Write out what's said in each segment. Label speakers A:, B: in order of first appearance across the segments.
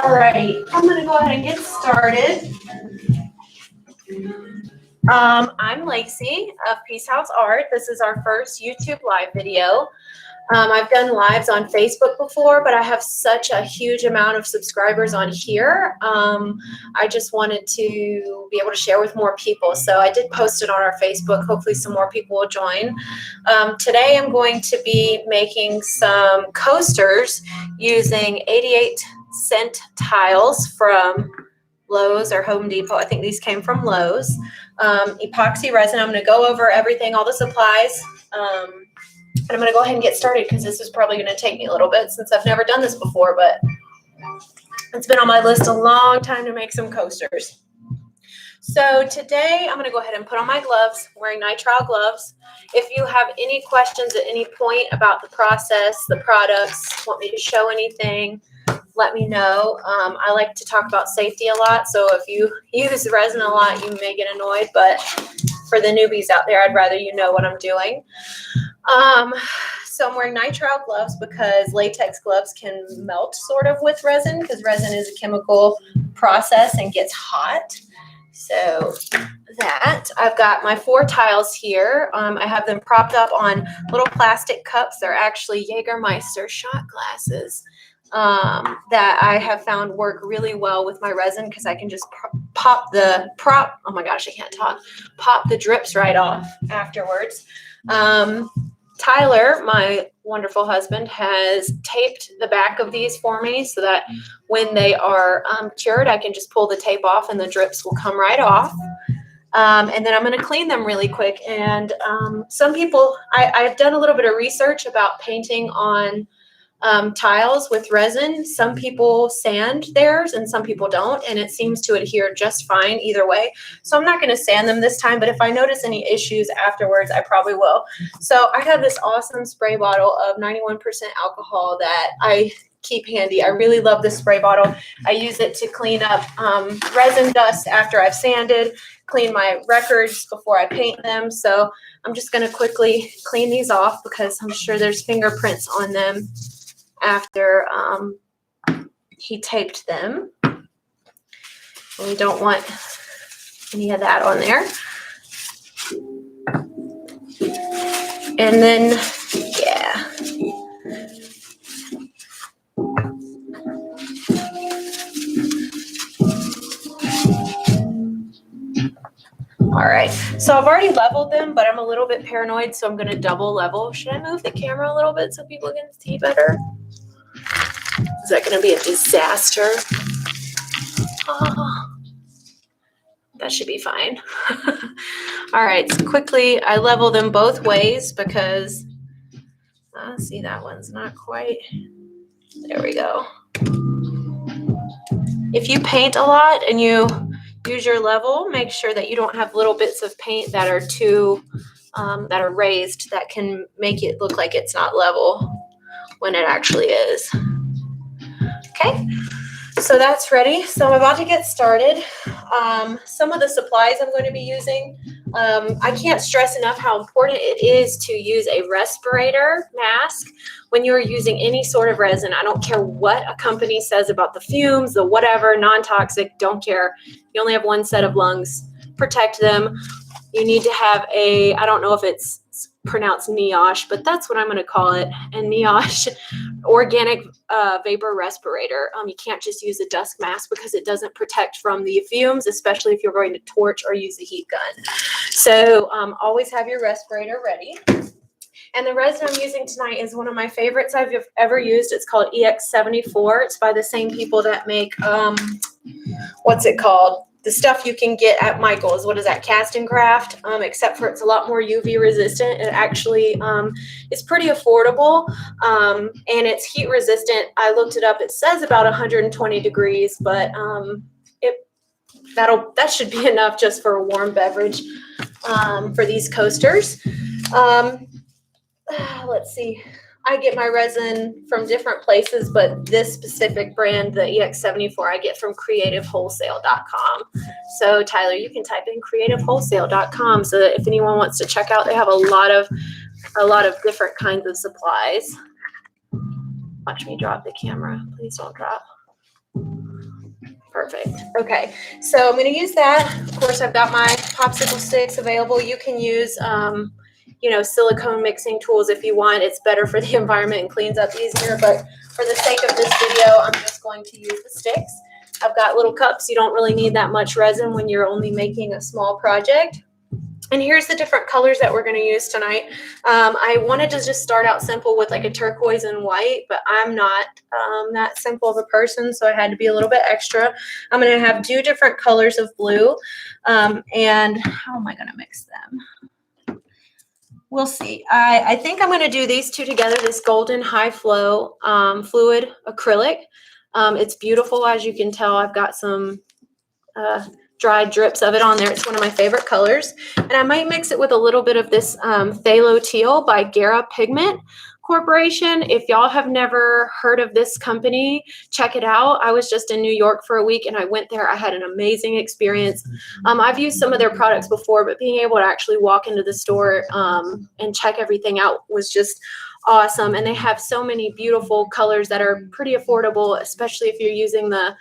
A: Alrighty, I'm gonna go ahead and get started. I'm Lacey of Peacehouse Art. This is our first YouTube live video. I've done lives on Facebook before, but I have such a huge amount of subscribers on here. I just wanted to be able to share with more people. So I did post it on our Facebook. Hopefully some more people will join. Today I'm going to be making some coasters using 88-cent tiles from Lowe's or Home Depot. I think these came from Lowe's. Epoxy resin. I'm going to go over everything, all the supplies. And I'm going to go ahead and get started because this is probably going to take me a little bit since I've never done this before, but it's been on my list a long time to make some coasters. So today I'm going to go ahead and put on my gloves, wearing nitrile gloves. If you have any questions at any point about the process, the products, want me to show anything, let me know. I like to talk about safety a lot, so if you use resin a lot, you may get annoyed, but for the newbies out there, I'd rather you know what I'm doing. So I'm wearing nitrile gloves because latex gloves can melt sort of with resin because resin is a chemical process and gets hot. So that, I've got my 4 tiles here. I have them propped up on little plastic cups. They're actually Jägermeister shot glasses that I have found work really well with my resin because I can just pop the drips right off afterwards. Tyler, my wonderful husband, has taped the back of these for me so that when they are cured, I can just pull the tape off and the drips will come right off. And then I'm going to clean them really quick. And some people, I've done a little bit of research about painting on tiles with resin. Some people sand theirs and some people don't, and it seems to adhere just fine either way. So I'm not going to sand them this time, but if I notice any issues afterwards, I probably will. So I have this awesome spray bottle of 91% alcohol that I keep handy. I really love this spray bottle. I use it to clean up resin dust after I've sanded, clean my records before I paint them. So I'm just going to quickly clean these off because I'm sure there's fingerprints on them after he taped them. We don't want any of that on there. And then, yeah. All right, so I've already leveled them, but I'm a little bit paranoid, so I'm going to double level. Should I move the camera a little bit so people can see better? Is that going to be a disaster? Oh, that should be fine. All right, so quickly, I level them both ways because, see, that one's not quite. There we go. If you paint a lot and you use your level, make sure that you don't have little bits of paint that are too, that are raised that can make it look like it's not level when it actually is. Okay, so that's ready. So I'm about to get started. Some of the supplies I'm going to be using, I can't stress enough how important it is to use a respirator mask when you're using any sort of resin. I don't care what a company says about the fumes, the whatever, non-toxic, don't care. You only have one set of lungs. Protect them. You need to have a, I don't know if it's pronounced NIOSH, but that's what I'm going to call it, a NIOSH organic vapor respirator. You can't just use a dust mask because it doesn't protect from the fumes, especially if you're going to torch or use a heat gun. So always have your respirator ready. And the resin I'm using tonight is one of my favorites I've ever used. It's called EX74. It's by the same people that make, what's it called? The stuff you can get at Michael's. What is that? Cast and Craft, except for it's a lot more UV resistant. It actually is pretty affordable, and it's heat resistant. I looked it up. It says about 120 degrees, but that should be enough just for a warm beverage for these coasters. Let's see. I get my resin from different places, but this specific brand, the EX74, I get from creativewholesale.com. So Tyler, you can type in creativewholesale.com so that if anyone wants to check out, they have a lot of different kinds of supplies. Watch me drop the camera. Please don't drop. Perfect. Okay, so I'm going to use that. Of course, I've got my popsicle sticks available. You can use, you know, silicone mixing tools if you want. It's better for the environment and cleans up easier. But for the sake of this video, I'm just going to use the sticks. I've got little cups. You don't really need that much resin when you're only making a small project. And here's the different colors that we're going to use tonight. I wanted to just start out simple with like a turquoise and white, but I'm not that simple of a person, so I had to be a little bit extra. I'm going to have 2 different colors of blue. And how am I going to mix them? We'll see. I think I'm going to do these 2 together, this golden high flow fluid acrylic. It's beautiful, as you can tell. I've got some dried drips of it on there. It's one of my favorite colors. And I might mix it with a little bit of this phthalo teal by Guerra Pigment Corporation. If y'all have never heard of this company, check it out. I was just in New York for a week and I went there. I had an amazing experience. I've used some of their products before, but being able to actually walk into the store and check everything out was just awesome. And they have so many beautiful colors that are pretty affordable, especially if you're using the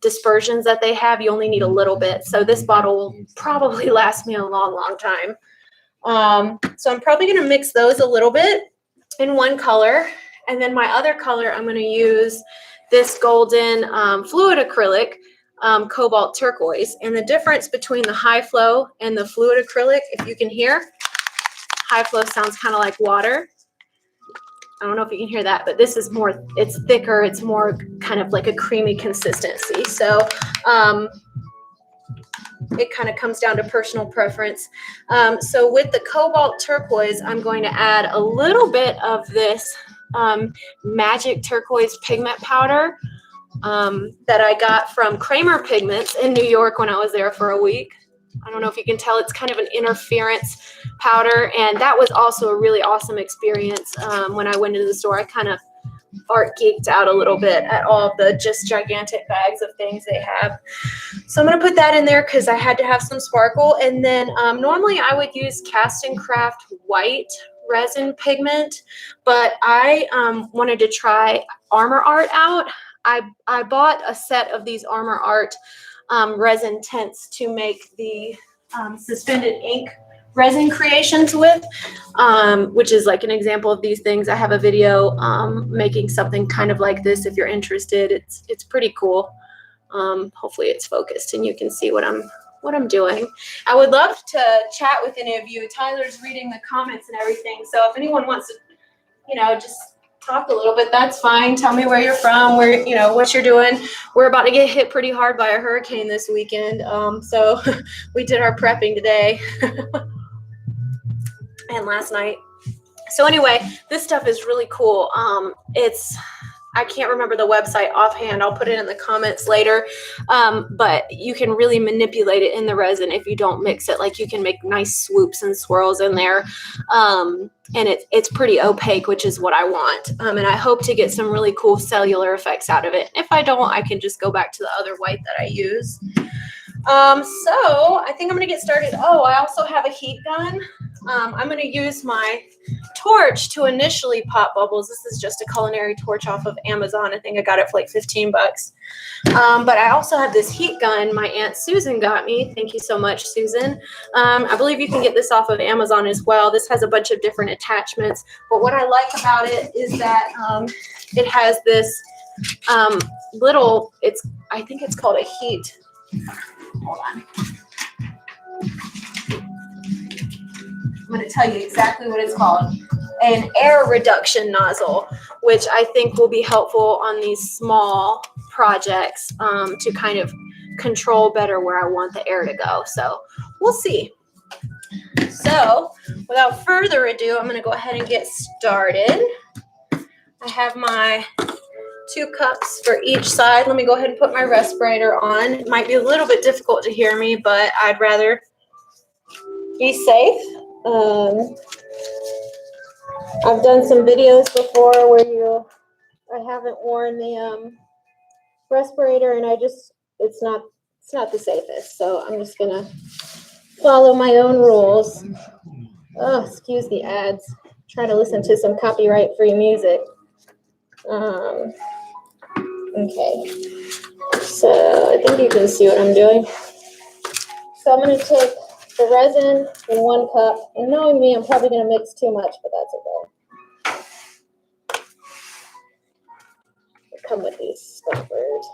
A: dispersions that they have. You only need a little bit. So this bottle will probably last me a long, long time. So I'm probably going to mix those a little bit in one color. And then my other color, I'm going to use this golden fluid acrylic, Cobalt Turquoise. And the difference between the high flow and the fluid acrylic, if you can hear, high flow sounds kind of like water. I don't know if you can hear that, but this is more, it's thicker. It's more kind of like a creamy consistency. So it kind of comes down to personal preference. So with the Cobalt Turquoise, I'm going to add a little bit of this magic turquoise pigment powder that I got from Kremer Pigments in New York when I was there for a week. I don't know if you can tell, it's kind of an interference powder, and that was also a really awesome experience. When I went into the store, I kind of art geeked out a little bit at all of the just gigantic bags of things they have. So I'm going to put that in there because I had to have some sparkle. And then normally I would use Cast and Craft white resin pigment, but I wanted to try Armor Art out. I bought a set of these Armor Art resin tints to make the suspended ink resin creations with, which is like an example of these things. I have a video making something kind of like this if you're interested. It's pretty cool. Hopefully it's focused and you can see what I'm doing. I would love to chat with any of you. Tyler's reading the comments and everything, so if anyone wants to, you know, just talk a little bit, that's fine. Tell me where you're from, where, you know, what you're doing. We're about to get hit pretty hard by a hurricane this weekend, so we did our prepping today and last night. So anyway, this stuff is really cool. I can't remember the website offhand. I'll put it in the comments later. But you can really manipulate it in the resin if you don't mix it. Like you can make nice swoops and swirls in there. And it's pretty opaque, which is what I want. And I hope to get some really cool cellular effects out of it. If I don't, I can just go back to the other white that I use. So I think I'm going to get started. Oh, I also have a heat gun. I'm going to use my torch to initially pop bubbles. This is just a culinary torch off of Amazon. I think I got it for like 15 bucks. But I also have this heat gun my Aunt Susan got me. Thank you so much, Susan. I believe you can get this off of Amazon as well. This has a bunch of different attachments. But what I like about it is that it has this little, I think it's called a heat. Hold on. I'm going to tell you exactly what it's called. An air reduction nozzle, which I think will be helpful on these small projects to kind of control better where I want the air to go. So we'll see. So without further ado, I'm going to go ahead and get started. I have my 2 cups for each side. Let me go ahead and put my respirator on. It might be a little bit difficult to hear me, but I'd rather be safe. I've done some videos before where I haven't worn the respirator, and it's not the safest. So I'm just gonna follow my own rules. Oh, excuse the ads. Try to listen to some copyright-free music. Okay. So I think you can see what I'm doing. So I'm going to take the resin in 1 cup. And knowing me, I'm probably going to mix too much, but that's okay. They come with these stoppers.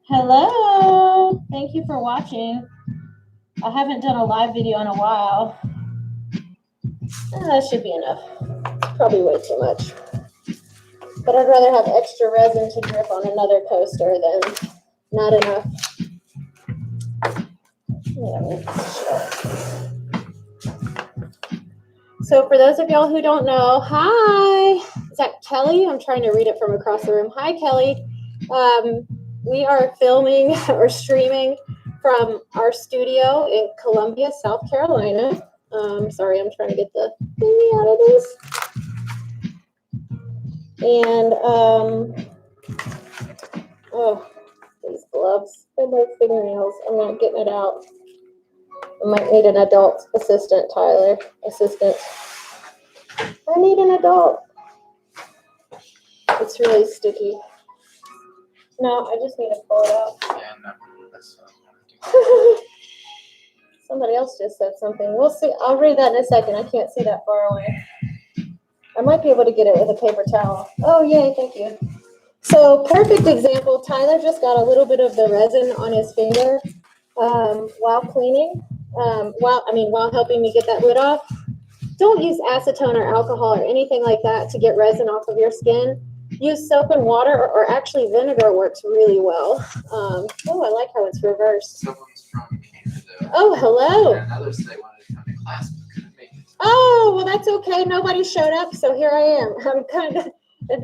A: Hello. Thank you for watching. I haven't done a live video in a while. That should be enough. It's probably way too much. But I'd rather have extra resin to drip on another coaster than not enough. So for those of y'all who don't know, hi, is that Kelly? I'm trying to read it from across the room. Hi, Kelly. We are filming or streaming from our studio in Columbia, South Carolina. Sorry, I'm trying to get the thingy out of this. And, oh, these gloves, they're my fingernails. I'm not getting it out. I might need an adult assistant, Tyler. Assistant. I need an adult. It's really sticky. No, I just need to pull it out.
B: Yeah, no, that's what I want to do.
A: Somebody else just said something. We'll see. I'll read that in a second. I can't see that far away. I might be able to get it with a paper towel. Oh, yay, thank you. So, perfect example. Tyler just got a little bit of the resin on his finger while cleaning. While helping me get that lid off. Don't use acetone or alcohol or anything like that to get resin off of your skin. Use soap and water, or actually vinegar works really well. Oh, I like how it's reversed.
B: Someone's from Canada.
A: Oh, hello.
B: And others they wanted to come to class but couldn't make it.
A: Oh, well, that's okay. Nobody showed up, so here I am. I'd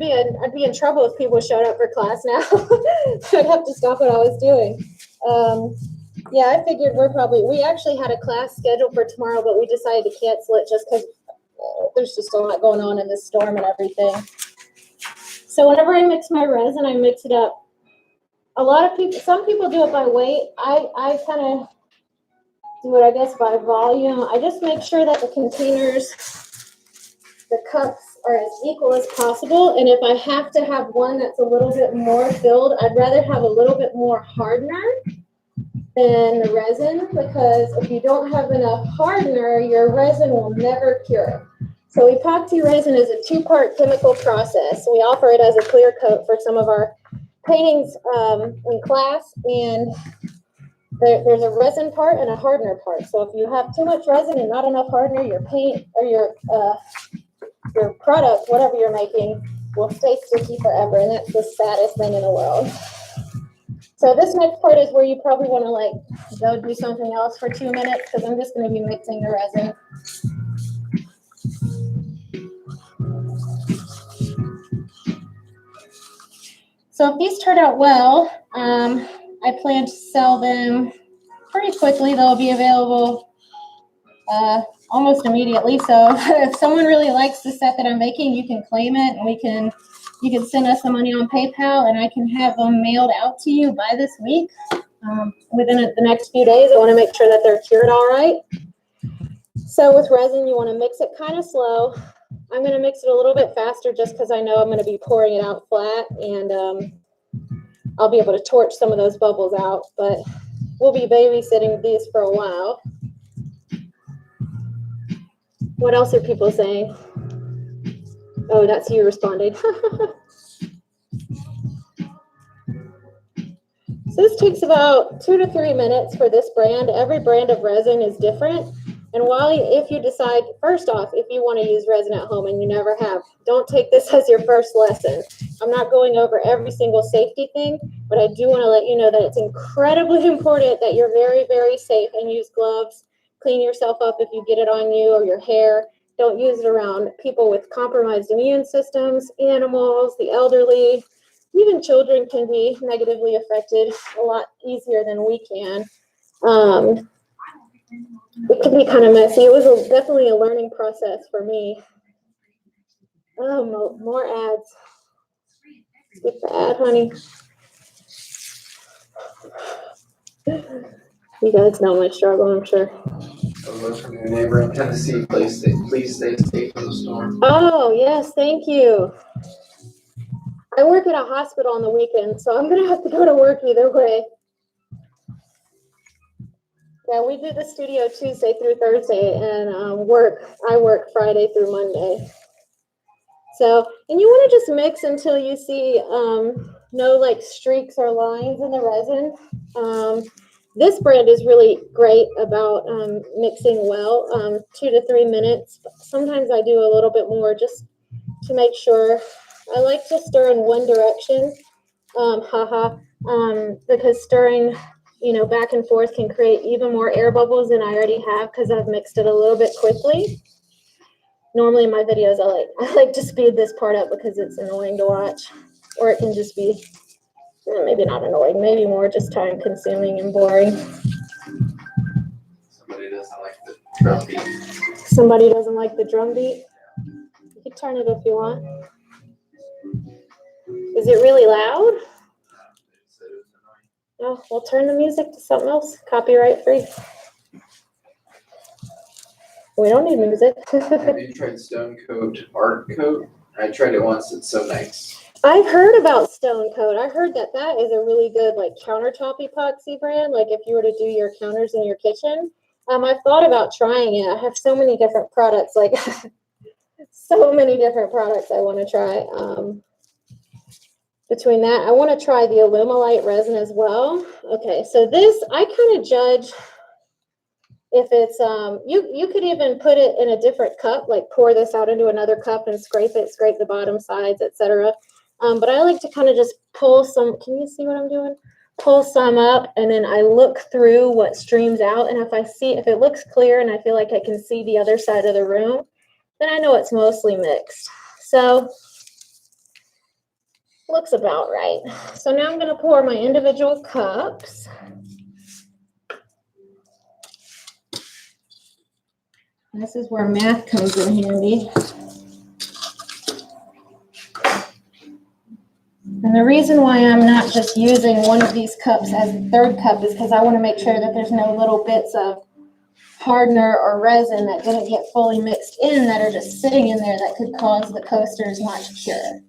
A: be in trouble if people showed up for class now. I'd have to stop what I was doing. Yeah, I figured we actually had a class scheduled for tomorrow, but we decided to cancel it just because there's just a lot going on in this storm and everything. So whenever I mix my resin, I mix it up. Some people do it by weight. I kind of do it, I guess, by volume. I just make sure that the containers, the cups are as equal as possible. And if I have to have one that's a little bit more filled, I'd rather have a little bit more hardener than the resin, because if you don't have enough hardener, your resin will never cure. So epoxy resin is a 2-part chemical process. We offer it as a clear coat for some of our paintings in class, and there's a resin part and a hardener part. So if you have too much resin and not enough hardener, your paint or your product, whatever you're making, will stay sticky forever, and that's the saddest thing in the world. So this next part is where you probably want to go do something else for 2 minutes, because I'm just going to be mixing the resin. So if these turn out well, I plan to sell them pretty quickly. They'll be available almost immediately. So if someone really likes the set that I'm making, you can claim it, and you can send us the money on PayPal, and I can have them mailed out to you by this week. Within the next few days, I want to make sure that they're cured all right. So with resin, you want to mix it kind of slow. I'm going to mix it a little bit faster just because I know I'm going to be pouring it out flat, and I'll be able to torch some of those bubbles out, but we'll be babysitting these for a while. What else are people saying? Oh, that's you responding. So this takes about 2 to 3 minutes for this brand. Every brand of resin is different. And if you decide, first off, if you want to use resin at home and you never have, don't take this as your first lesson. I'm not going over every single safety thing, but I do want to let you know that it's incredibly important that you're very, very safe and use gloves. Clean yourself up if you get it on you or your hair. Don't use it around people with compromised immune systems, animals, the elderly. Even children can be negatively affected a lot easier than we can. It can be kind of messy. It was definitely a learning process for me. Oh, more ads. Skip the ad, honey. You guys know my struggle, I'm sure.
B: Those from your neighbor in Tennessee, please stay safe from the storm.
A: Oh, yes, thank you. I work at a hospital on the weekend, so I'm gonna have to go to work either way. Yeah, we do the studio Tuesday through Thursday, and I work Friday through Monday. So, and you want to just mix until you see no like streaks or lines in the resin. This brand is really great about mixing well, 2 to 3 minutes. Sometimes I do a little bit more just to make sure. I like to stir in one direction, because stirring, back and forth can create even more air bubbles than I already have because I've mixed it a little bit quickly. Normally in my videos, I like to speed this part up because it's annoying to watch, or it can just be, maybe not annoying, maybe more just time consuming and boring.
B: Somebody doesn't like the drum beat.
A: Somebody doesn't like the drum beat? You can turn it if you want. Is it really loud? Oh, we'll turn the music to something else, copyright free. We don't need music.
B: Have you tried Stone Coat Art Coat? I tried it once. It's so nice.
A: I've heard about Stone Coat. I heard that is a really good like countertop epoxy brand. Like if you were to do your counters in your kitchen. I've thought about trying it. I have so many different products, like so many different products I want to try. Between that, I want to try the Alumilite resin as well. Okay, so this, I kind of judge if it's, you could even put it in a different cup, like pour this out into another cup and scrape the bottom sides, etc. But I like to kind of just pull some, can you see what I'm doing? Pull some up, and then I look through what streams out, and if it looks clear and I feel like I can see the other side of the room, then I know it's mostly mixed. So looks about right. So now I'm going to pour my individual cups. This is where math comes in handy. And the reason why I'm not just using one of these cups as a third cup is because I want to make sure that there's no little bits of hardener or resin that didn't get fully mixed in that are just sitting in there that could cause the coasters not to cure.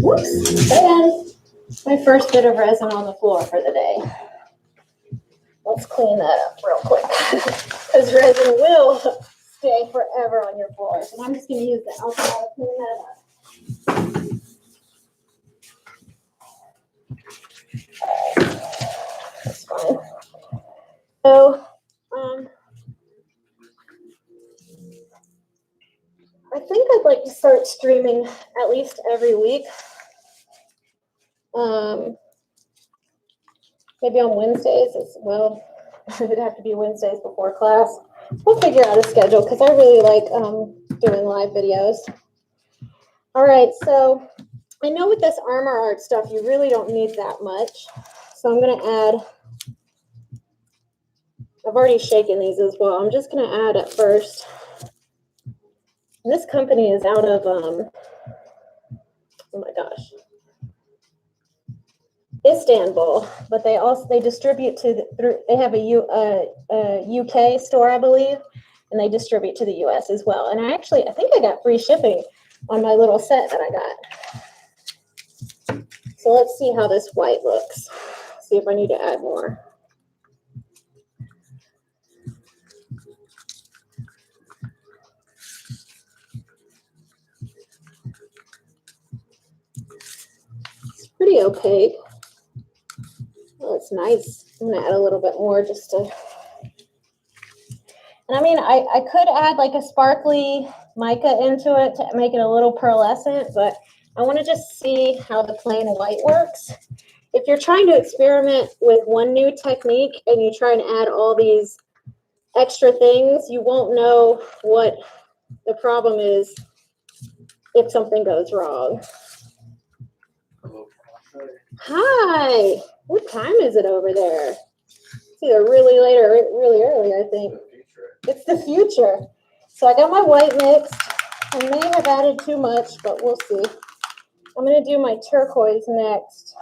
A: Whoops, and my first bit of resin on the floor for the day. Let's clean that up real quick because resin will stay forever on your floor. So I'm just going to use the alcohol to clean that up. That's fine. So, I think I'd like to start streaming at least every week. Maybe on Wednesdays as well. It'd have to be Wednesdays before class. We'll figure out a schedule because I really like doing live videos. All right, so I know with this armor art stuff, you really don't need that much. So I'm going to add, I've already shaken these as well. I'm just going to add at first. And this company is out of, oh my gosh, Istanbul, but they distribute to they have a UK store, I believe, and they distribute to the US as well. And I think I got free shipping on my little set that I got. So let's see how this white looks. See if I need to add more. It's pretty opaque. Oh, it's nice. I'm gonna add a little bit more just to, and I mean, I could add like a sparkly mica into it to make it a little pearlescent, but I want to just see how the plain white works. If you're trying to experiment with one new technique and you try and add all these extra things, you won't know what the problem is if something goes wrong. Hi. What time is it over there? It's either really late or really early, I think. It's the future. So I got my white mixed. I may have added too much, but we'll see. I'm going to do my turquoise next.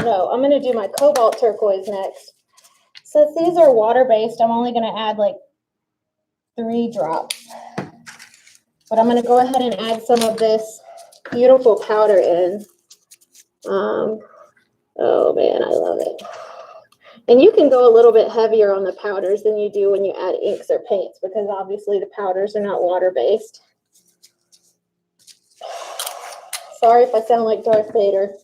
A: No, I'm going to do my cobalt turquoise next. Since these are water-based, I'm only going to add like 3 drops. But I'm going to go ahead and add some of this beautiful powder in. Oh man, I love it. And you can go a little bit heavier on the powders than you do when you add inks or paints, because obviously the powders are not water-based. Sorry if I sound like Darth Vader.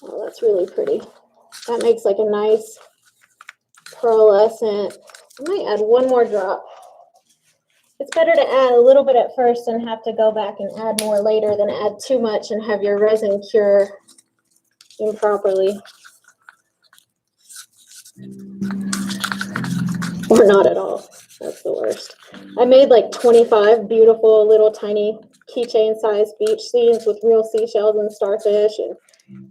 A: Oh, that's really pretty. That makes like a nice pearlescent. I might add 1 more drop. It's better to add a little bit at first and have to go back and add more later than add too much and have your resin cure improperly. Or not at all. That's the worst. I made like 25 beautiful little tiny keychain sized beach scenes with real seashells and starfish and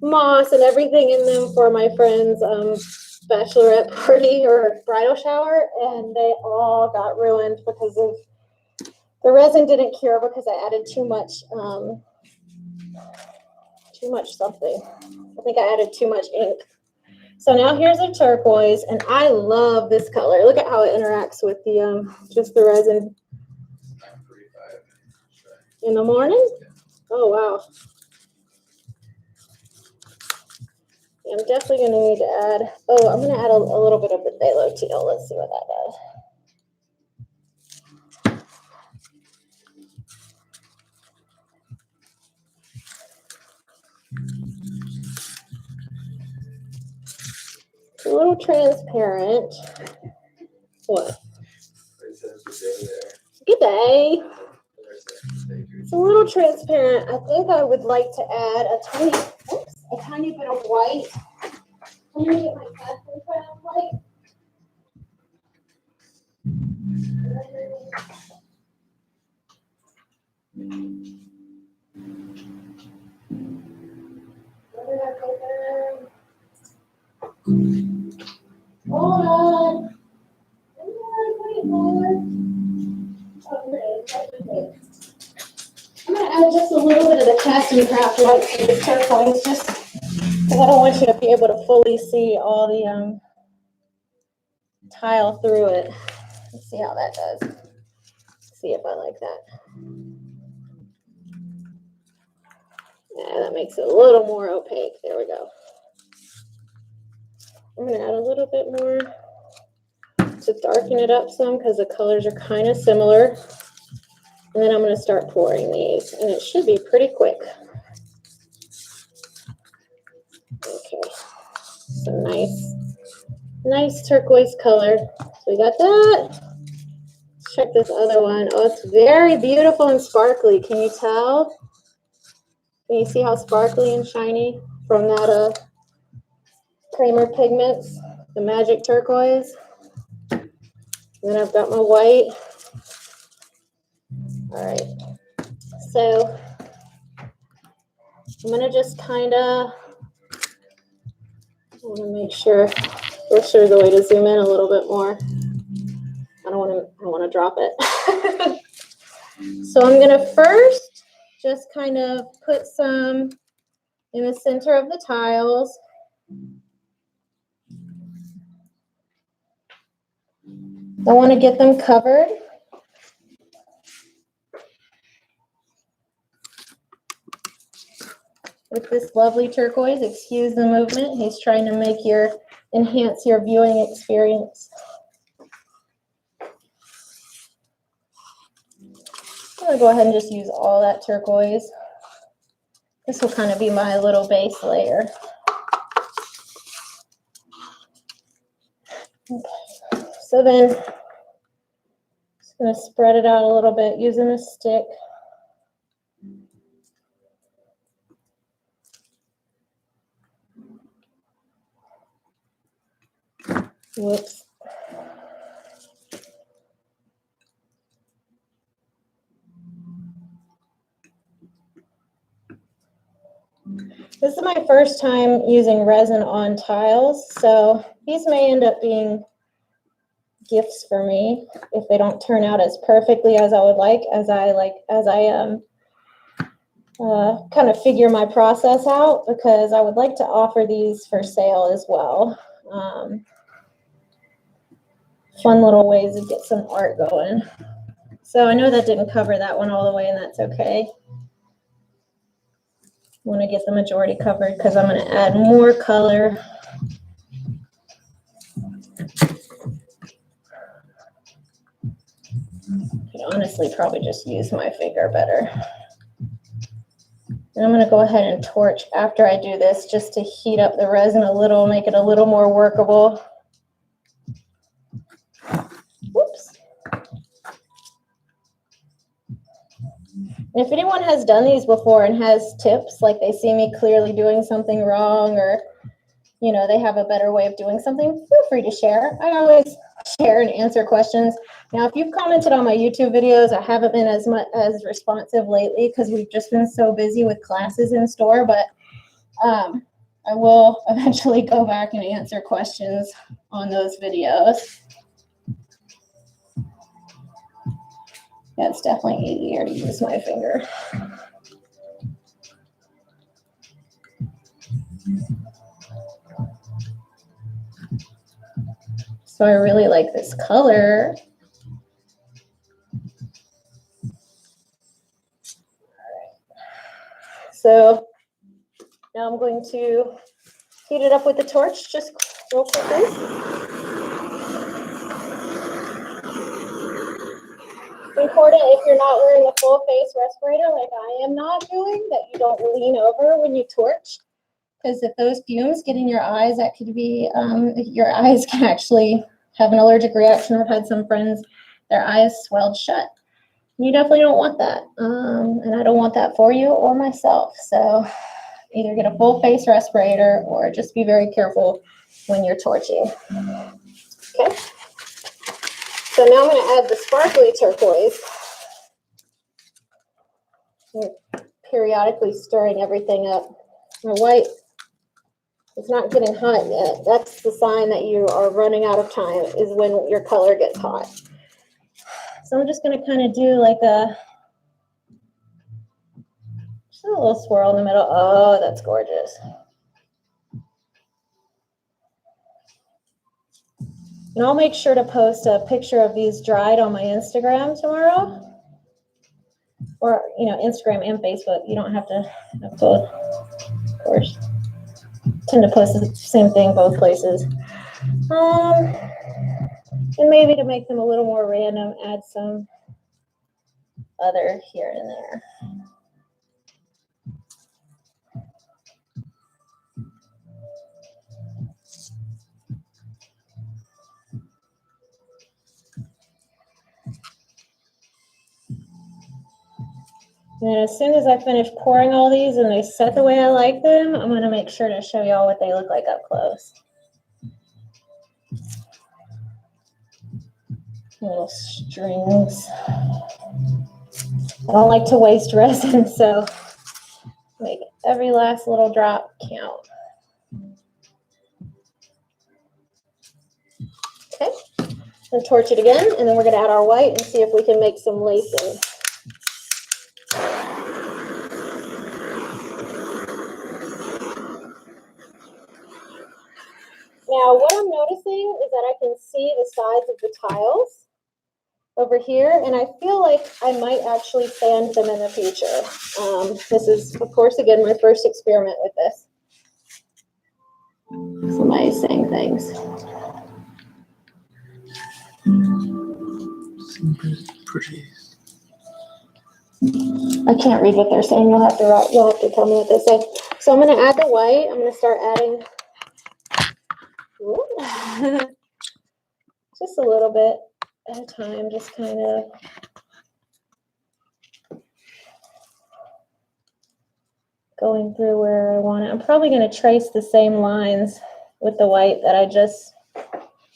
A: moss and everything in them for my friend's bachelorette party or bridal shower, and they all got ruined because of the resin didn't cure because I added too much something. I think I added too much ink. So now here's a turquoise, and I love this color. Look at how it interacts with the just the resin. In the morning? Oh wow. Yeah, I'm definitely going to need to add, I'm going to add a little bit of the phthalo teal. Let's see what that does. It's a little transparent. What? Good day. It's a little transparent. I think I would like to add a tiny bit of white. I'm going to get my casting crown white. Where did I put that? Hold on. I'm going to add just a little bit of the casting craft white to this turquoise, just because I don't want you to be able to fully see all the tile through it. Let's see how that does. See if I like that. Yeah, that makes it a little more opaque. There we go. I'm going to add a little bit more to darken it up some because the colors are kind of similar. And then I'm going to start pouring these, and it should be pretty quick. Okay, so nice turquoise color. So we got that. Let's check this other one. Oh, it's very beautiful and sparkly. Can you tell? Can you see how sparkly and shiny from that Kremer Pigments, the magic turquoise? And then I've got my white. All right. So I'm gonna just kind of, I want to make sure. Wish there was a way to zoom in a little bit more. I don't want to drop it. So I'm gonna first just kind of put some in the center of the tiles. I want to get them covered. With this lovely turquoise. Excuse the movement. He's trying to enhance your viewing experience. I'm gonna go ahead and just use all that turquoise. This will kind of be my little base layer. Okay. So then, just gonna spread it out a little bit using a stick. Whoops. This is my first time using resin on tiles, so these may end up being gifts for me if they don't turn out as perfectly as I would like, as I kind of figure my process out, because I would like to offer these for sale as well. Fun little ways to get some art going. So I know that didn't cover that one all the way, and that's okay. I want to get the majority covered because I'm going to add more color. I could honestly probably just use my finger better. And I'm going to go ahead and torch after I do this just to heat up the resin a little, make it a little more workable. Whoops. And if anyone has done these before and has tips, like they see me clearly doing something wrong, or you know, they have a better way of doing something, feel free to share. I always share and answer questions. Now, if you've commented on my YouTube videos, I haven't been as responsive lately because we've just been so busy with classes in store, but I will eventually go back and answer questions on those videos. Yeah, it's definitely easier to use my finger. So I really like this color. So now I'm going to heat it up with the torch just real quickly. It's important, if you're not wearing a full face respirator like I am not doing, that you don't lean over when you torch, because if those fumes get in your eyes, that could be, your eyes can actually have an allergic reaction. I've had some friends, their eyes swelled shut. You definitely don't want that, and I don't want that for you or myself. So either get a full face respirator or just be very careful when you're torching. Okay. So now I'm going to add the sparkly turquoise. Periodically stirring everything up. My white is not getting hot yet. That's the sign that you are running out of time, is when your color gets hot. So I'm just going to kind of do like just a little swirl in the middle. Oh, that's gorgeous. And I'll make sure to post a picture of these dried on my Instagram tomorrow. Or, you know, Instagram and Facebook. You don't have to have both, of course. I tend to post the same thing both places. And maybe to make them a little more random, add some other here and there. And as soon as I finish pouring all these and they set the way I like them, I'm going to make sure to show y'all what they look like up close. Little strings. I don't like to waste resin, so make every last little drop count. Okay, so torch it again, and then we're going to add our white and see if we can make some lacing. Now, what I'm noticing is that I can see the sides of the tiles over here, and I feel like I might actually sand them in the future. This is, of course, again, my first experiment with this. Somebody's saying things.
B: Pretty.
A: I can't read what they're saying. You'll have to tell me what they say. So I'm going to add the white. I'm going to start adding just a little bit at a time, just kind of going through where I want it. I'm probably going to trace the same lines with the white that I just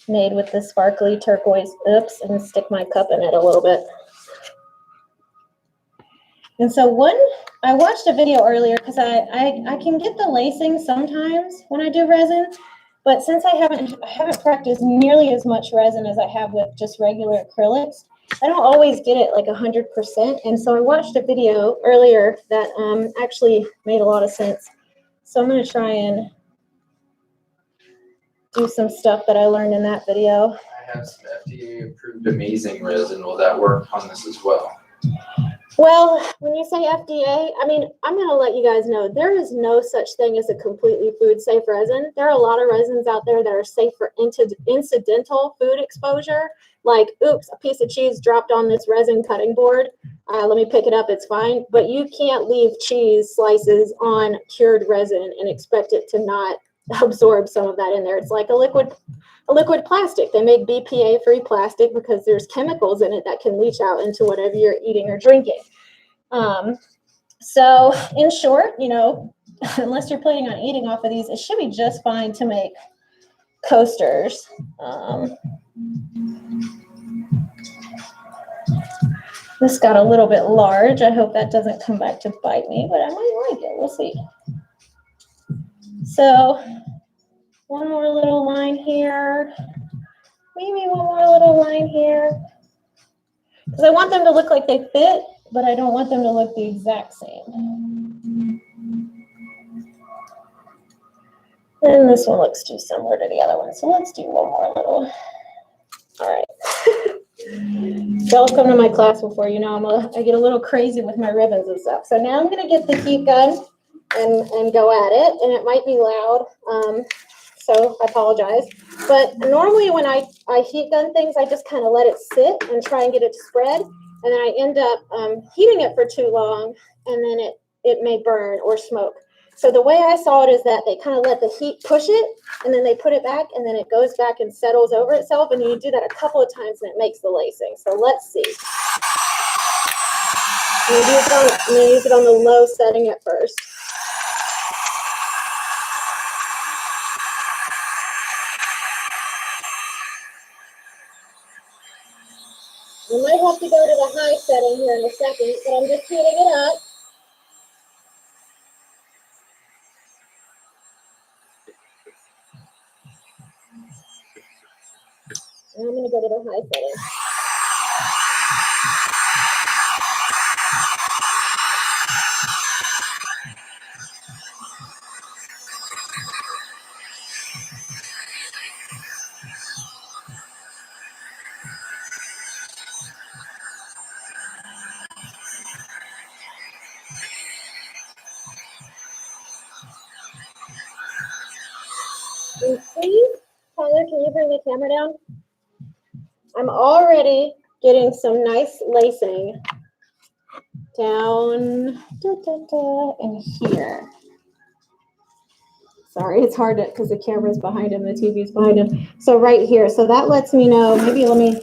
A: made with the sparkly turquoise. Oops, and stick my cup in it a little bit. And so I watched a video earlier because I can get the lacing sometimes when I do resin, but since I haven't practiced nearly as much resin as I have with just regular acrylics, I don't always get it like 100%. And so I watched a video earlier that actually made a lot of sense. So I'm going to try and do some stuff that I learned in that video.
B: I have some FDA approved amazing resin. Will that work on this as well?
A: Well, when you say FDA, I mean, I'm going to let you guys know there is no such thing as a completely food safe resin. There are a lot of resins out there that are safe for incidental food exposure. Like, oops, a piece of cheese dropped on this resin cutting board. Let me pick it up, it's fine. But you can't leave cheese slices on cured resin and expect it to not absorb some of that in there. It's like a liquid plastic. They make BPA-free plastic because there's chemicals in it that can leach out into whatever you're eating or drinking. So in short, you know, unless you're planning on eating off of these, it should be just fine to make coasters. This got a little bit large. I hope that doesn't come back to bite me, but I might like it. We'll see. So one more little line here. Maybe one more little line here. Because I want them to look like they fit, but I don't want them to look the exact same. And this one looks too similar to the other one. So let's do one more little. All right. Y'all come to my class before, you know, I get a little crazy with my ribbons and stuff. So now I'm going to get the heat gun and go at it. And it might be loud. So I apologize. But normally when I heat gun things, I just kind of let it sit and try and get it to spread. And then I end up heating it for too long, and then it may burn or smoke. So the way I saw it is that they kind of let the heat push it, and then they put it back, and then it goes back and settles over itself. And you do that a couple of times, and it makes the lacing. So let's see. I'm going to use it on the low setting at first. We might have to go to the high setting here in a second, but I'm just heating it up. And I'm going to go to the high setting. And see, Tyler, can you bring the camera down? I'm already getting some nice lacing down in here. Sorry, it's hard to, because the camera's behind him, the TV's behind him. So right here, so that lets me know, maybe let me.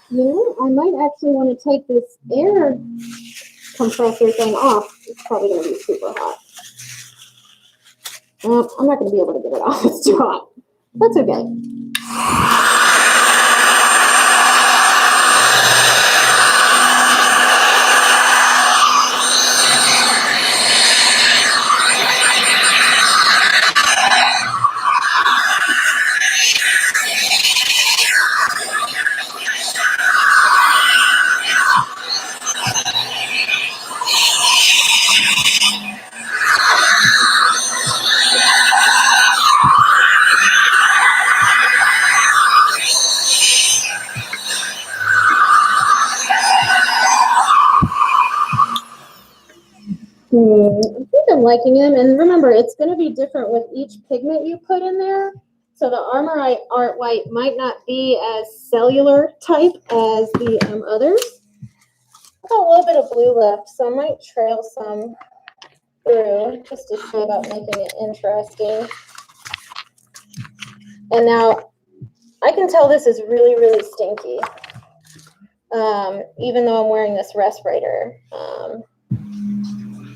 A: You know, I might actually want to take this air compressor thing off. It's probably going to be super hot. I'm not going to be able to get it off. It's too hot. That's okay. I think I'm liking them. And remember, it's going to be different with each pigment you put in there. So the Armor Art White might not be as cellular type as the others. I've got a little bit of blue left, so I might trail some through just to show about making it interesting. And now I can tell this is really, really stinky. Even though I'm wearing this respirator.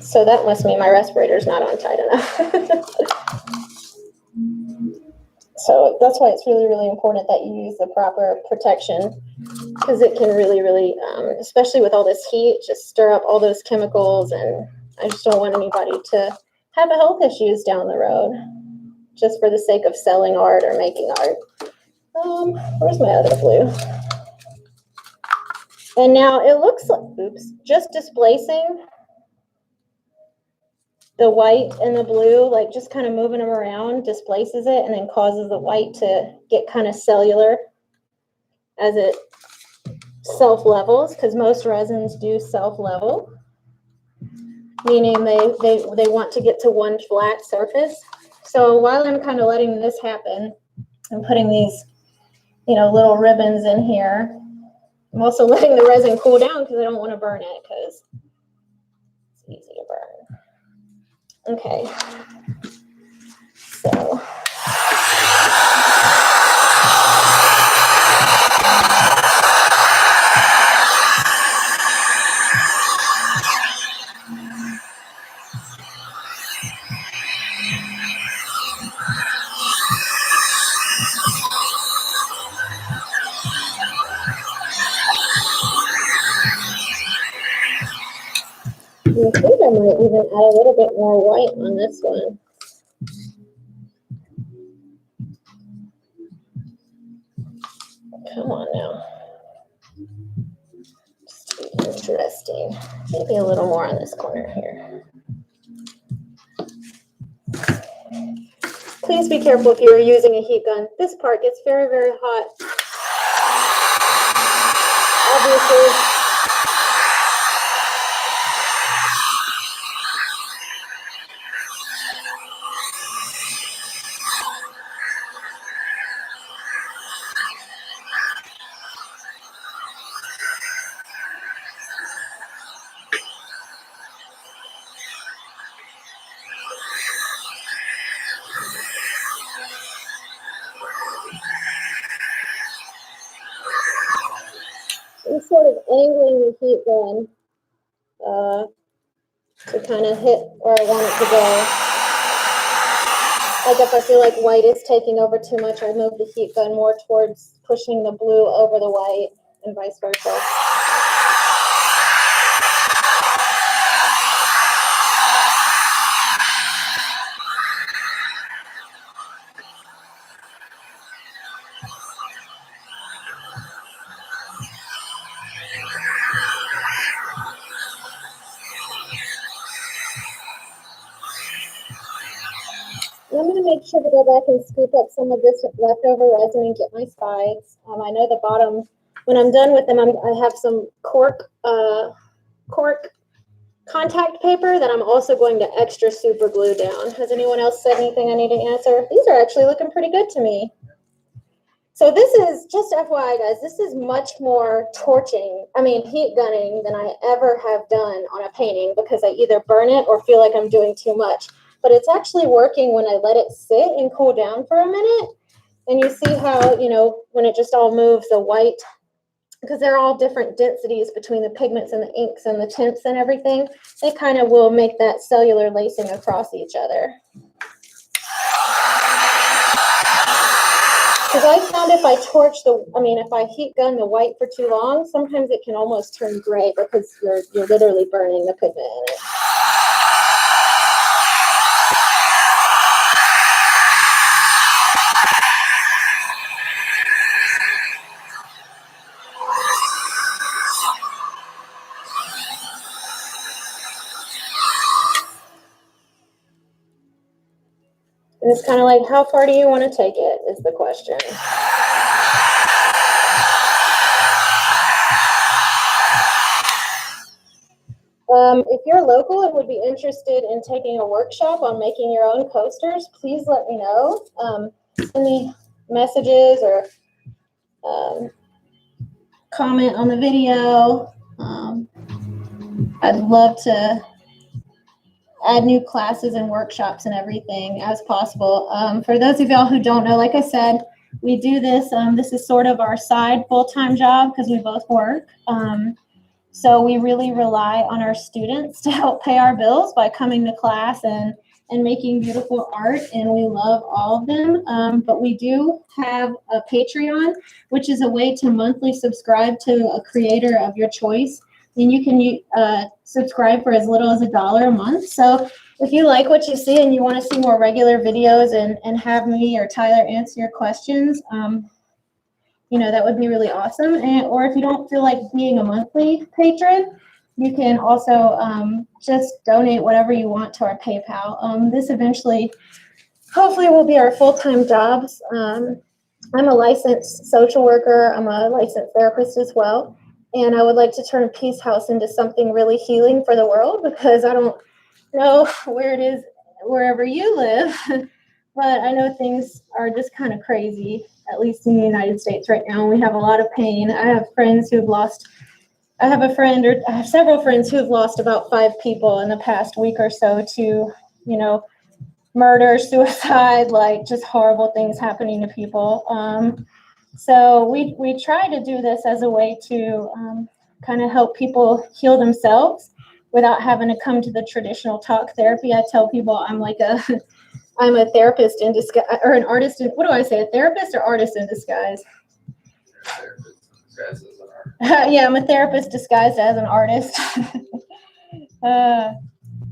A: So that must mean my respirator's not on tight enough. So that's why it's really, really important that you use the proper protection, because it can really, really, especially with all this heat, just stir up all those chemicals, and I just don't want anybody to have health issues down the road just for the sake of selling art or making art. Where's my other blue? And now it looks like, oops, just displacing the white and the blue, like just kind of moving them around, displaces it and then causes the white to get kind of cellular as it self-levels, because most resins do self-level, meaning they want to get to one flat surface. So while I'm kind of letting this happen, I'm putting these, little ribbons in here. I'm also letting the resin cool down because I don't want to burn it, because it's easy to burn. Okay, so I think I might even add a little bit more white on this one. Come on now. Just interesting. Maybe a little more on this corner here. Please be careful if you're using a heat gun. This part gets very, very hot. Obviously. I'm sort of angling the heat gun to kind of hit where I want it to go. Like if I feel like white is taking over too much, I'll move the heat gun more towards pushing the blue over the white and vice versa. I'm going to make sure to go back and scoop up some of this leftover resin and get my sides. I know the bottom, when I'm done with them, I have some cork contact paper that I'm also going to extra super glue down. Has anyone else said anything I need to answer? These are actually looking pretty good to me. So this is, just FYI guys, this is much more heat gunning than I ever have done on a painting, because I either burn it or feel like I'm doing too much. But it's actually working when I let it sit and cool down for a minute. And you see how, when it just all moves, the white, because they're all different densities between the pigments and the inks and the tints and everything, they kind of will make that cellular lacing across each other. Because I found if I heat gun the white for too long, sometimes it can almost turn gray because you're literally burning the pigment in it. And it's kind of like, how far do you want to take it is the question. If you're local and would be interested in taking a workshop on making your own coasters, please let me know. Send me messages or comment on the video. I'd love to add new classes and workshops and everything as possible. For those of y'all who don't know, like I said, we do this. This is sort of our side full-time job because we both work. So we really rely on our students to help pay our bills by coming to class and making beautiful art, and we love all of them. But we do have a Patreon, which is a way to monthly subscribe to a creator of your choice. And you can subscribe for as little as $1 a month. So if you like what you see and you want to see more regular videos and have me or Tyler answer your questions, you know, that would be really awesome. Or if you don't feel like being a monthly patron, you can also just donate whatever you want to our PayPal. This eventually, hopefully, will be our full-time jobs. I'm a licensed social worker. I'm a licensed therapist as well. And I would like to turn a peace house into something really healing for the world, because I don't know where it is, wherever you live, but I know things are just kind of crazy, at least in the United States right now. We have a lot of pain. I have friends who've lost, I have several friends who have lost about 5 people in the past week or so to, you know, murder, suicide, like just horrible things happening to people. So we try to do this as a way to kind of help people heal themselves without having to come to the traditional talk therapy. I tell people I'm a therapist in disguise, or an artist in, what do I say, a therapist or artist in disguise? Yeah, I'm a therapist disguised as an artist.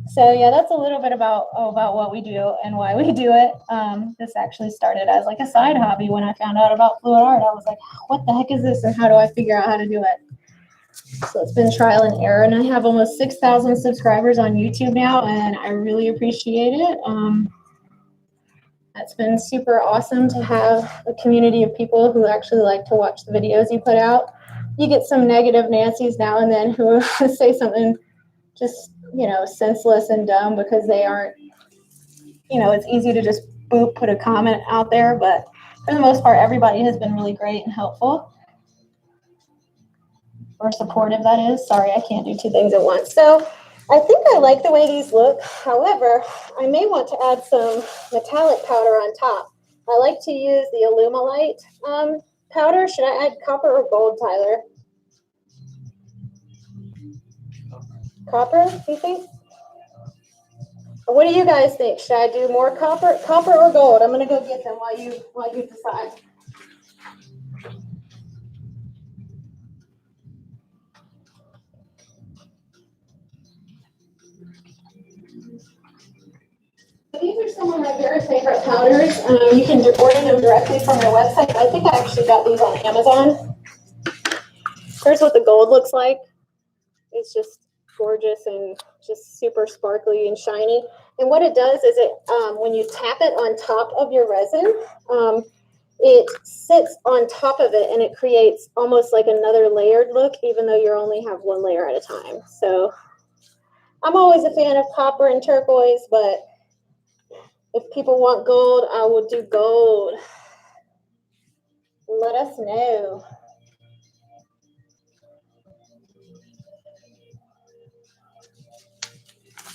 A: So yeah, that's a little bit about what we do and why we do it. This actually started as like a side hobby when I found out about fluid art. I was like, what the heck is this, and how do I figure out how to do it? So it's been trial and error, and I have almost 6,000 subscribers on YouTube now, and I really appreciate it. It's been super awesome to have a community of people who actually like to watch the videos you put out. You get some negative Nancy's now and then who say something just, you know, senseless and dumb because they aren't, you know, it's easy to just boop, put a comment out there, but for the most part, everybody has been really great and helpful. Or supportive, that is. Sorry, I can't do 2 things at once. So I think I like the way these look. However, I may want to add some metallic powder on top. I like to use the Alumilite powder. Should I add copper or gold, Tyler? Copper, do you think? What do you guys think? Should I do more copper or gold? I'm going to go get them while you decide. These are some of my very favorite powders. You can order them directly from their website. I think I actually got these on Amazon. Here's what the gold looks like. It's just gorgeous and just super sparkly and shiny. And what it does is when you tap it on top of your resin, it sits on top of it and it creates almost like another layered look, even though you only have 1 layer at a time. So I'm always a fan of copper and turquoise, but if people want gold, I will do gold. Let us know.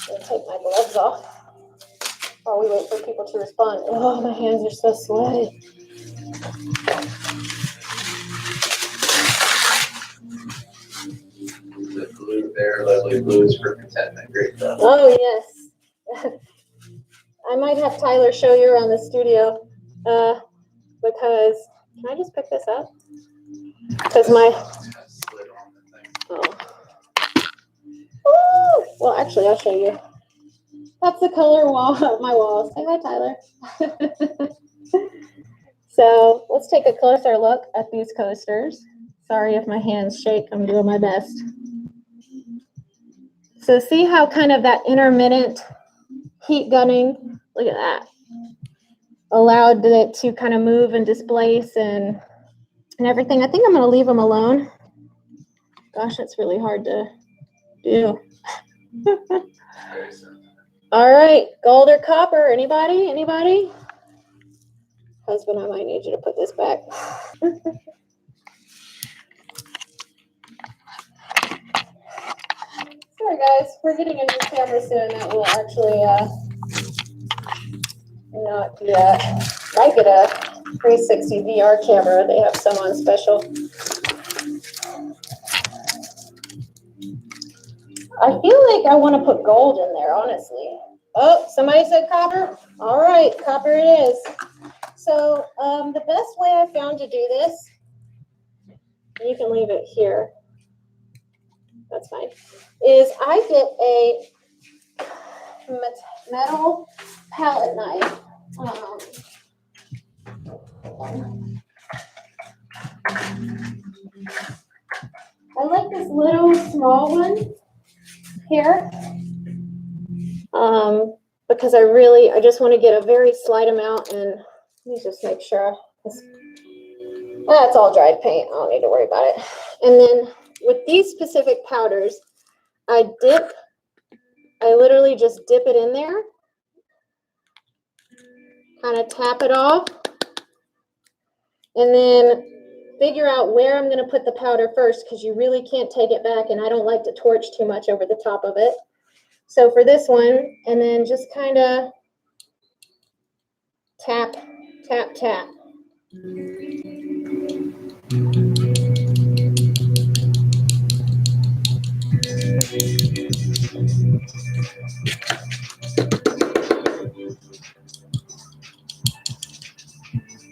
A: I'll take my gloves off while we wait for people to respond. Oh, my hands are so sweaty.
B: The blue there, lovely blues for contentment. Great job.
A: Oh, yes. I might have Tyler show you around the studio because, can I just pick this up? Because oh, well, actually, I'll show you. That's the color wall of my walls. Say hi, Tyler. So let's take a closer look at these coasters. Sorry if my hands shake. I'm doing my best. So see how kind of that intermittent heat gunning, look at that, allowed it to kind of move and displace and everything. I think I'm going to leave them alone. Gosh, it's really hard to do. All right, gold or copper? Anybody? Husband, I might need you to put this back. Sorry, guys. We're getting a new camera soon that will actually not do that. Might get a 360 VR camera. They have some on special. I feel like I want to put gold in there, honestly. Oh, somebody said copper? All right, copper it is. So the best way I found to do this, and you can leave it here, that's fine, is I get a metal palette knife. I like this little small one here because I just want to get a very slight amount, and let me just make sure. That's all dried paint. I don't need to worry about it. And then with these specific powders, I literally just dip it in there, kind of tap it off, and then figure out where I'm going to put the powder first, because you really can't take it back, and I don't like to torch too much over the top of it. So for this one, and then just kind of tap, tap, tap.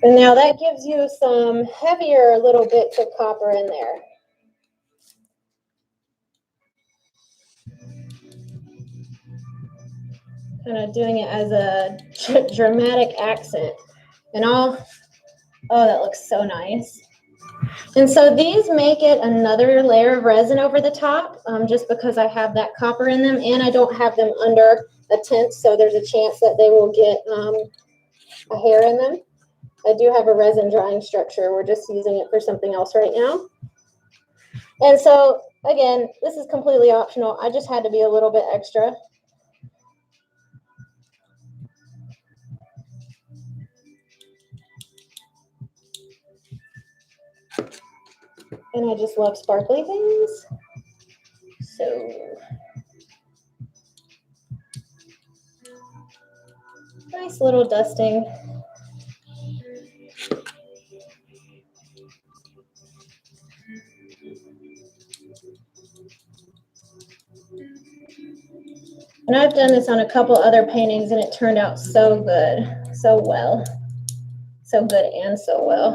A: And now that gives you some heavier little bits of copper in there. Kind of doing it as a dramatic accent. And oh, that looks so nice. And so these make it another layer of resin over the top, just because I have that copper in them, and I don't have them under a tent, so there's a chance that they will get a hair in them. I do have a resin drying structure. We're just using it for something else right now. And so, again, this is completely optional. I just had to be a little bit extra. And I just love sparkly things. So, nice little dusting. And I've done this on a couple other paintings, and it turned out so good, so well. So good and so well.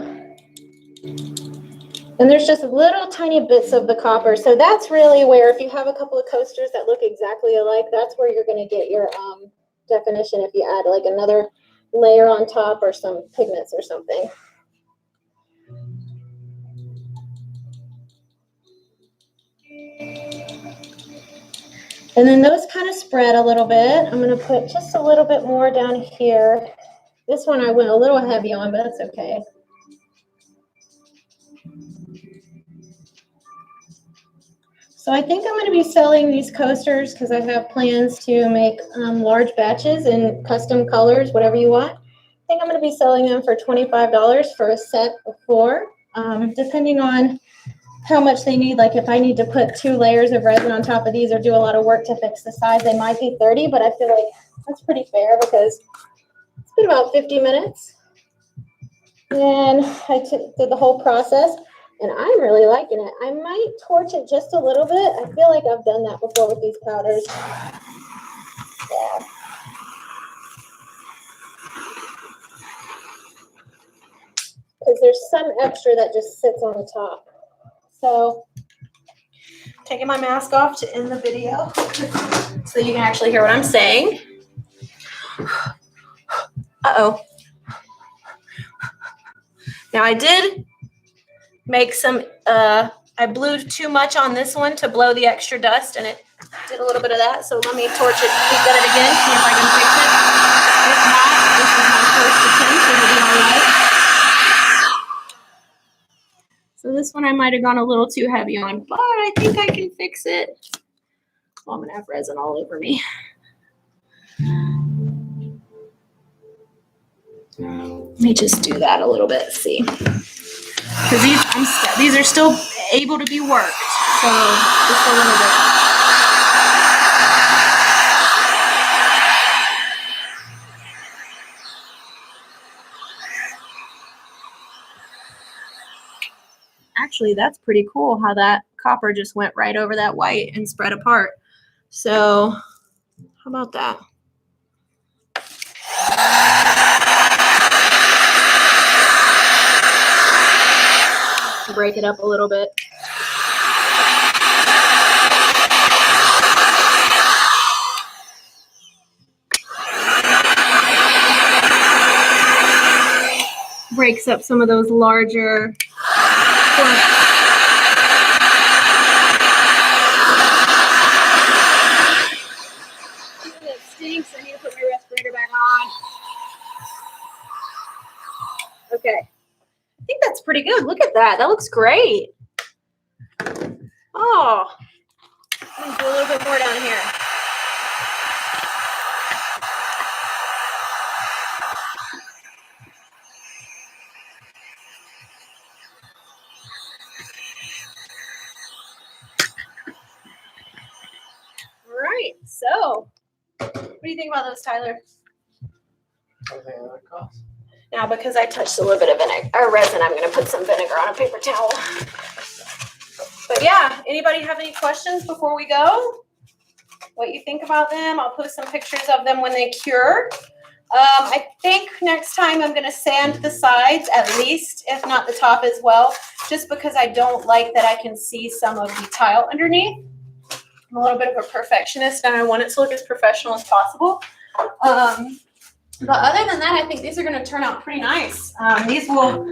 A: And there's just little tiny bits of the copper. So that's really where, if you have a couple of coasters that look exactly alike, that's where you're going to get your definition if you add like another layer on top or some pigments or something. And then those kind of spread a little bit. I'm going to put just a little bit more down here. This one I went a little heavy on, but that's okay. So I think I'm going to be selling these coasters because I have plans to make large batches in custom colors, whatever you want. I think I'm going to be selling them for $25 for a set of 4, depending on how much they need. Like if I need to put 2 layers of resin on top of these or do a lot of work to fix the size, they might be $30, but I feel like that's pretty fair because it's been about 50 minutes. And I did the whole process. And I'm really liking it. I might torch it just a little bit. I feel like I've done that before with these powders. Yeah. Because there's some extra that just sits on the top. So, taking my mask off to end the video so you can actually hear what I'm saying. Uh-oh. Now I did make some, I blew too much on this one to blow the extra dust, and it did a little bit of that. So let me torch it, peek at it again, see if I can fix it. If not, this is my first attempt, it'll be all right. So this one I might have gone a little too heavy on, but I think I can fix it. Oh, I'm gonna have resin all over me. Let me just do that a little bit, see. Because these are still able to be worked, so just a little bit. actually, that's pretty cool how that copper just went right over that white and spread apart. So how about that? Break it up a little bit. Breaks up some of those larger clumps. It stinks. I need to put my respirator back on. Okay. I think that's pretty good. Look at that. That looks great. Oh, let me do a little bit more down here. All right. So, what do you think about those, Tyler?
B: I think that costs.
A: Now, because I touched a little bit of resin, I'm going to put some vinegar on a paper towel. But yeah, anybody have any questions before we go? What you think about them? I'll post some pictures of them when they cure. I think next time I'm going to sand the sides at least, if not the top as well, just because I don't like that I can see some of the tile underneath. I'm a little bit of a perfectionist and I want it to look as professional as possible. But other than that, I think these are going to turn out pretty nice. These will...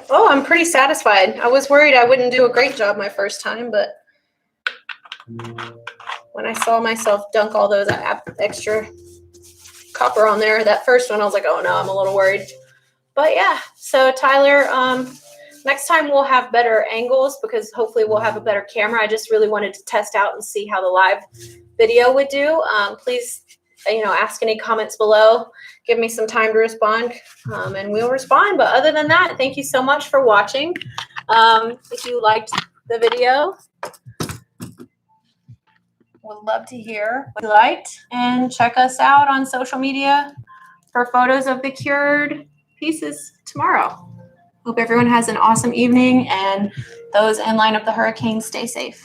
A: Oh, I'm pretty satisfied. I was worried I wouldn't do a great job my first time, but when I saw myself dunk all those extra copper on there, that first one, I was like, oh no, I'm a little worried. But yeah, so Tyler, next time we'll have better angles because hopefully we'll have a better camera. I just really wanted to test out and see how the live video would do. Please, ask any comments below. Give me some time to respond, and we'll respond. But other than that, thank you so much for watching. If you liked the video, would love to hear what you liked. And check us out on social media for photos of the cured pieces tomorrow. Hope everyone has an awesome evening, and those in line up the hurricane, stay safe.